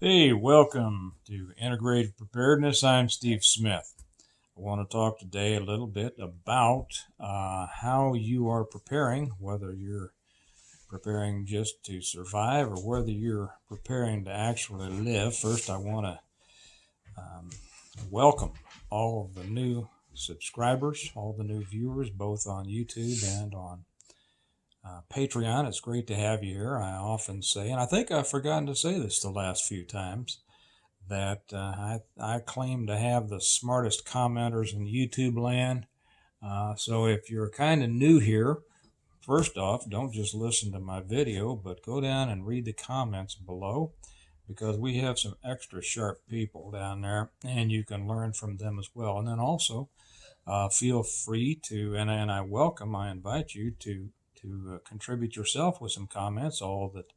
Hey, welcome to Integrated Preparedness. I'm Steve Smith. I want to talk today a little bit about how you are preparing, whether you're preparing just to survive or whether you're preparing to actually live. First, I want to welcome all of the new subscribers, all the new viewers, both on YouTube and on Patreon. It's great to have you here. I often say, and I think I've forgotten to say this the last few times, that I claim to have the smartest commenters in YouTube land. So if you're kind of new here, first off, don't just listen to my video, but go down and read the comments below, because we have some extra sharp people down there, and you can learn from them as well. And then also, feel free to, and I invite you to contribute yourself with some comments. All that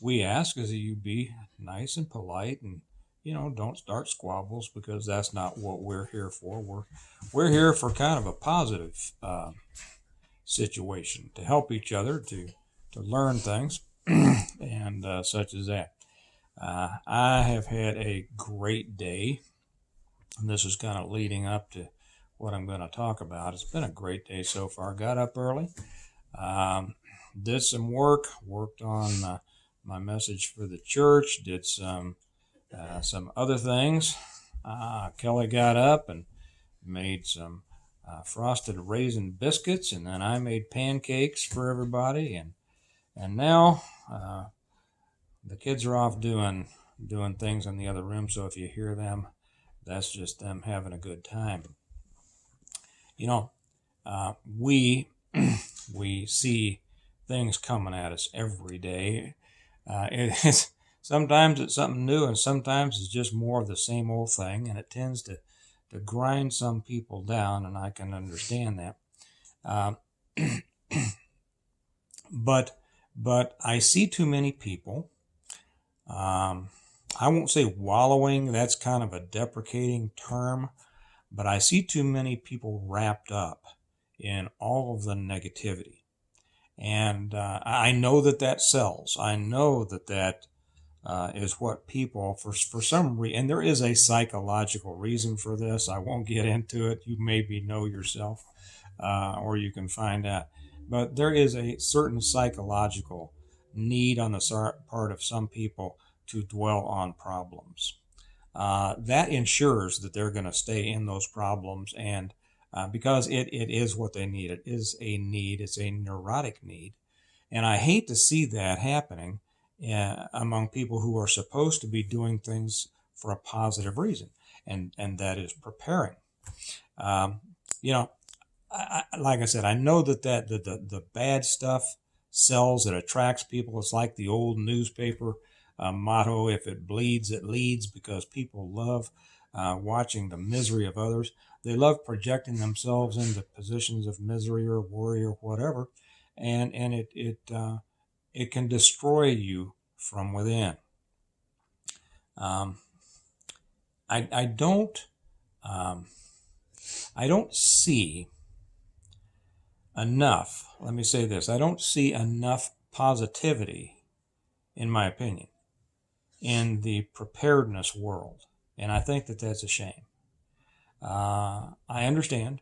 we ask is that you be nice and polite, and don't start squabbles, because that's not what we're here for. We're here for kind of a positive situation, to help each other to learn things and such as that. I have had a great day, and this is kind of leading up to what I'm going to talk about. It's been a great day so far. Got up early, did some worked on my message for the church, did some other things. Kelly got up and made some frosted raisin biscuits, and then I made pancakes for everybody. And now the kids are off doing things in the other room. So if you hear them, that's just them having a good time. We we see things coming at us every day. Sometimes it's something new, and sometimes it's just more of the same old thing, and it tends to grind some people down, and I can understand that. But I see too many people. I won't say wallowing, that's kind of a deprecating term, but I see too many people wrapped up in all of the negativity. And I know that sells. I know that is what people, for some reason, and there is a psychological reason for this. I won't get into it. You maybe know yourself, or you can find out. But there is a certain psychological need on the part of some people to dwell on problems. That ensures that they're going to stay in those problems, and because it is what they need. It is a need. It's a neurotic need. And I hate to see that happening among people who are supposed to be doing things for a positive reason, and that is preparing. Like I said, I know that the bad stuff sells. It attracts people. It's like the old newspaper motto: if it bleeds, it leads, because people love watching the misery of others. They love projecting themselves into positions of misery or worry or whatever, and it can destroy you from within. I don't see enough. Let me say this: I don't see enough positivity, in my opinion, in the preparedness world, and I think that that's a shame. I understand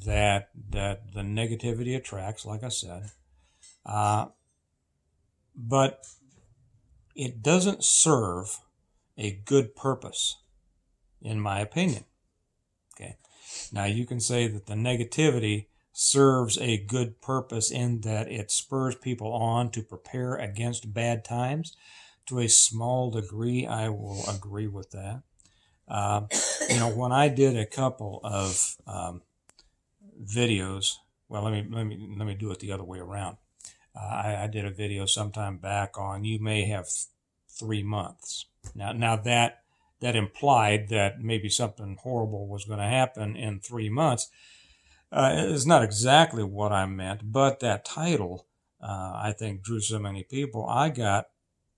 that the negativity attracts, like I said, but it doesn't serve a good purpose, in my opinion. Okay. Now you can say that the negativity serves a good purpose in that it spurs people on to prepare against bad times. To a small degree, I will agree with that. When I did a couple of videos, well, let me do it the other way around. I did a video sometime back on you may have 3 months. Now that implied that maybe something horrible was going to happen in 3 months. It's not exactly what I meant, but that title, I think, drew so many people. I got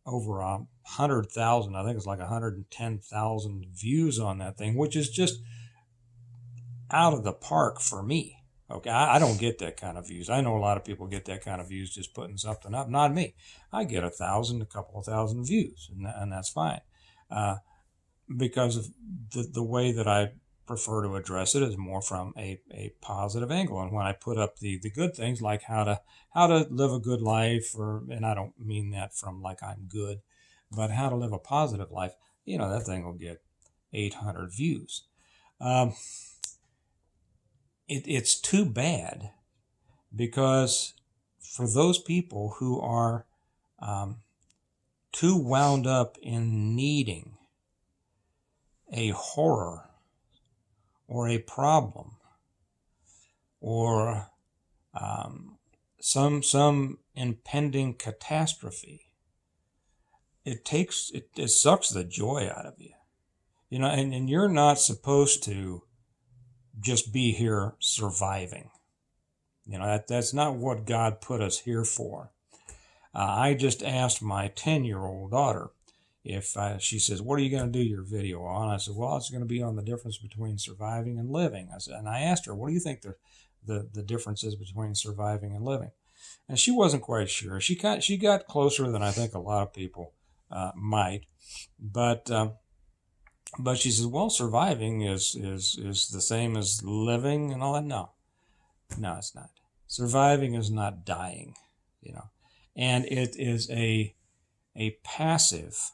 over 100,000, I think it's like 110,000 views on that thing, which is just out of the park for me. Okay, I don't get that kind of views. I know a lot of people get that kind of views just putting something up. Not me. I get 1,000, a couple of thousand views, and that's fine. because of the way that I prefer to address it is more from a positive angle. And when I put up the good things like how to live a good life, and I don't mean that from like I'm good, but how to live a positive life, that thing will get 800 views. It's too bad, because for those people who are too wound up in needing a horror or a problem or some impending catastrophe, it sucks the joy out of you. And you're not supposed to just be here surviving. That's not what God put us here for. I just asked my 10-year-old daughter if she says, "What are you going to do your video on?" I said, "Well, it's going to be on the difference between surviving and living." And I asked her, "What do you think the difference is between surviving and living?" And she wasn't quite sure. She got closer than I think a lot of people might, but she says, "Well, surviving is the same as living and all that." No, it's not. Surviving is not dying, and it is a passive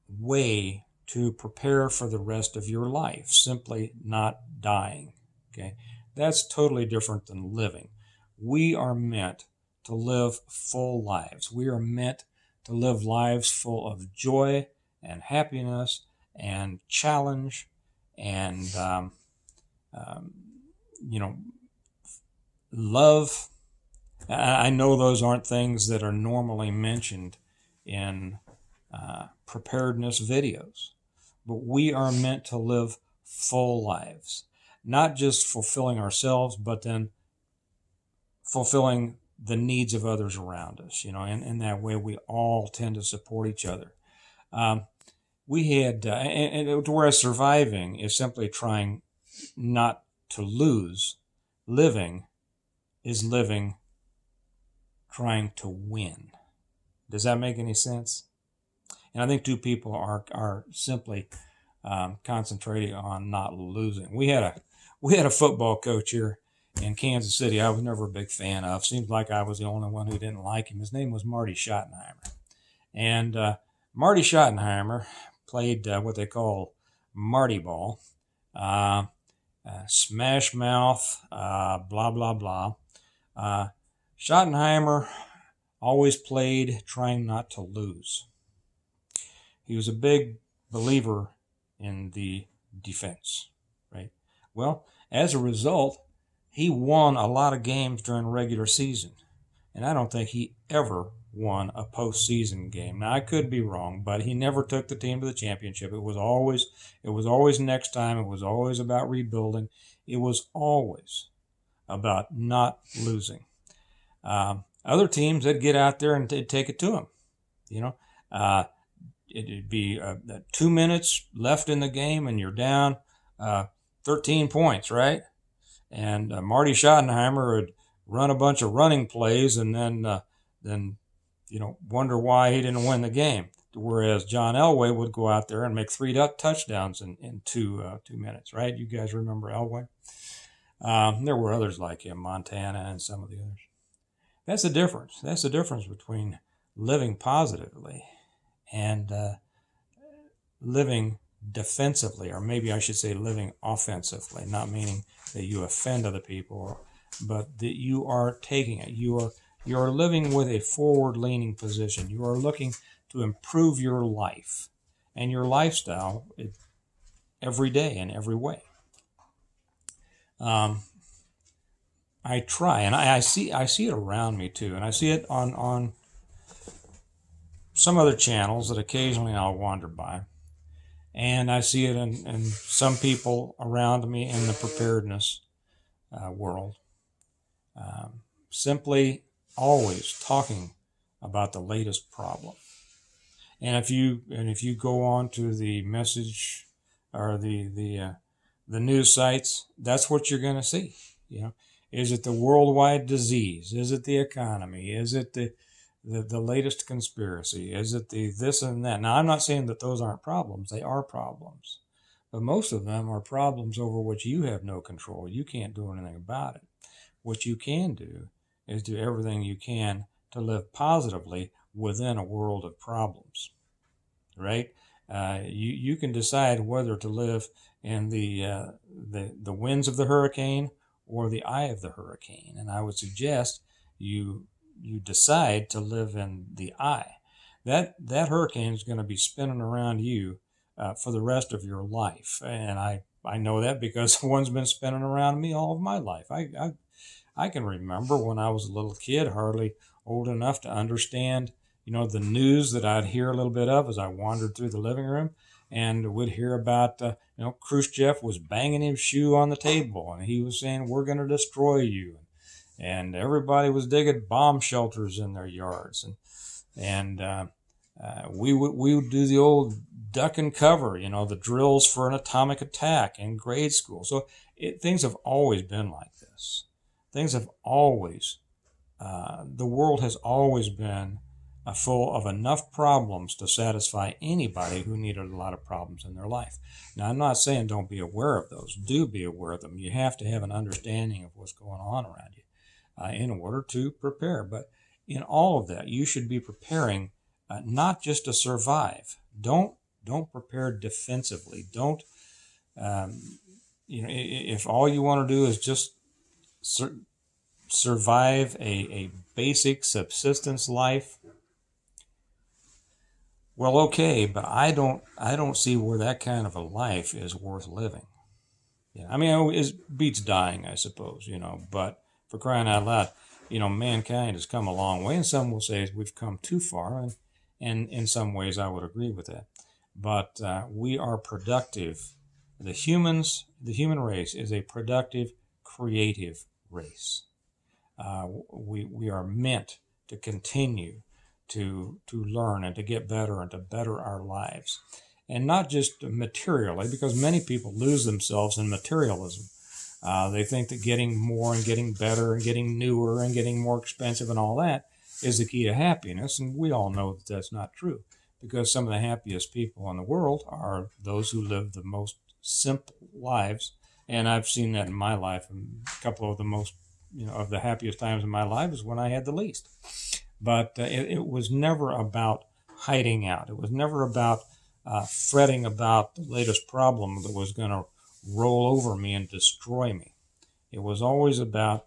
way to prepare for the rest of your life, simply not dying. Okay, that's totally different than living. We are meant to live full lives. We are meant to live lives full of joy and happiness and challenge and love. I know those aren't things that are normally mentioned in preparedness videos, but we are meant to live full lives, not just fulfilling ourselves, but then fulfilling the needs of others around us. In that way we all tend to support each other. We had, whereas surviving is simply trying not to lose, living is living trying to win. Does that make any sense? And I think two people are simply concentrating on not losing. We had a football coach here in Kansas City I was never a big fan of. Seems like I was the only one who didn't like him. His name was Marty Schottenheimer. And Marty Schottenheimer played what they call Marty ball, smash mouth, blah, blah, blah. Schottenheimer always played trying not to lose. He was a big believer in the defense, right? Well, as a result, he won a lot of games during the regular season. And I don't think he ever won a postseason game. Now, I could be wrong, but he never took the team to the championship. It was always next time. It was always about rebuilding. It was always about not losing. Other teams, they'd get out there and they'd take it to him. It'd be 2 minutes left in the game and you're down 13 points, right? And Marty Schottenheimer would run a bunch of running plays and then wonder why he didn't win the game. Whereas John Elway would go out there and make 3 touchdowns in 2 minutes, right? You guys remember Elway? There were others like him, Montana and some of the others. That's the difference. That's the difference between living positively and living defensively, or maybe I should say living offensively, not meaning that you offend other people, but that you are taking it. You are living with a forward-leaning position. You are looking to improve your life and your lifestyle every day in every way. I try, and I see it around me too, and I see it on some other channels that occasionally I'll wander by, and I see it in some people around me in the preparedness world. Simply always talking about the latest problem, and if you go on to the message or the news sites, that's what you're going to see. Is it the worldwide disease? Is it the economy? Is it the the latest conspiracy? Is it the this and that? Now, I'm not saying that those aren't problems. They are problems. But most of them are problems over which you have no control. You can't do anything about it. What you can do is do everything you can to live positively within a world of problems, right? You can decide whether to live in the winds of the hurricane or the eye of the hurricane, and I would suggest you decide to live in the eye. That hurricane is going to be spinning around you for the rest of your life, and I know that because one's been spinning around me all of my life. I can remember when I was a little kid, hardly old enough to understand, the news that I'd hear a little bit of as I wandered through the living room, and would hear about, Khrushchev was banging his shoe on the table, and he was saying, "We're going to destroy you," and everybody was digging bomb shelters in their yards, and we would do the old duck and cover, the drills for an atomic attack in grade school. So things have always been like this. Things have always, the world has always been full of enough problems to satisfy anybody who needed a lot of problems in their life. Now, I'm not saying don't be aware of those. Do be aware of them. You have to have an understanding of what's going on around you in order to prepare. But in all of that, you should be preparing not just to survive. Don't prepare defensively. Don't, if all you want to do is just survive a basic subsistence life, well, okay, but I don't see where that kind of a life is worth living. Yeah, I mean, it beats dying, I suppose, but for crying out loud, mankind has come a long way, and some will say we've come too far, and in some ways I would agree with that. But we are productive. The human race is a productive, creative race. We are meant to continue to learn and to get better and to better our lives. And not just materially, because many people lose themselves in materialism. They think that getting more and getting better and getting newer and getting more expensive and all that is the key to happiness. And we all know that that's not true, because some of the happiest people in the world are those who live the most simple lives. And I've seen that in my life. And a couple of the most, of the happiest times in my life is when I had the least. But it was never about hiding out. It was never about fretting about the latest problem that was going to roll over me and destroy me. It was always about,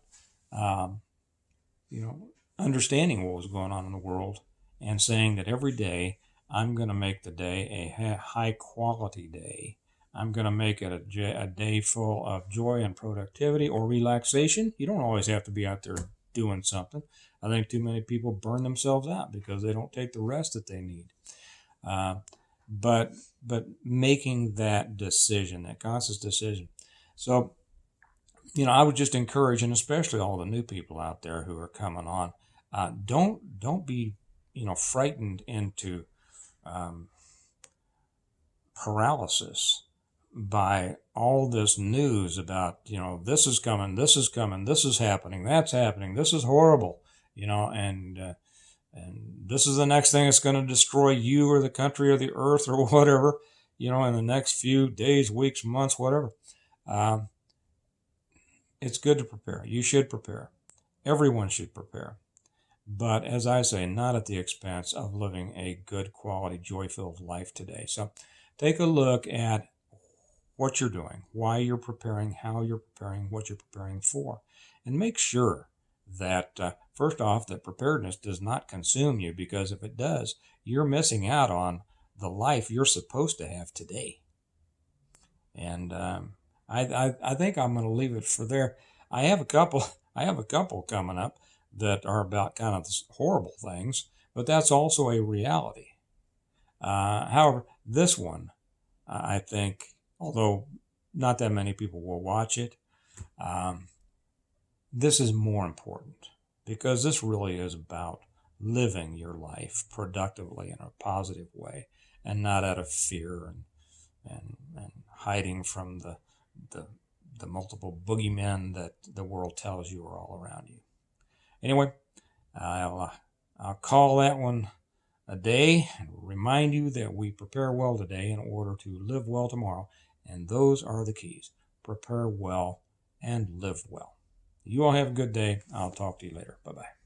understanding what was going on in the world and saying that every day I'm going to make the day a high quality day. I'm going to make it a day full of joy and productivity or relaxation. You don't always have to be out there doing something. I think too many people burn themselves out because they don't take the rest that they need. But making that decision, that conscious decision. So, I would just encourage, and especially all the new people out there who are coming on, don't be, frightened into paralysis by all this news about, this is coming, this is coming, this is happening, that's happening, this is horrible, and this is the next thing that's going to destroy you or the country or the earth or whatever, in the next few days, weeks, months, whatever. It's good to prepare. You should prepare. Everyone should prepare. But as I say, not at the expense of living a good quality, joy-filled life today. So take a look at what you're doing, why you're preparing, how you're preparing, what you're preparing for. And make sure that, first off, that preparedness does not consume you, because if it does, you're missing out on the life you're supposed to have today. And I think I'm going to leave it for there. I have a couple coming up that are about kind of horrible things, but that's also a reality. However, this one, I think, although not that many people will watch it, this is more important, because this really is about living your life productively in a positive way, and not out of fear and hiding from the multiple boogeymen that the world tells you are all around you. Anyway, I'll I'll call that one a day and remind you that we prepare well today in order to live well tomorrow. And those are the keys. Prepare well and live well. You all have a good day. I'll talk to you later. Bye-bye.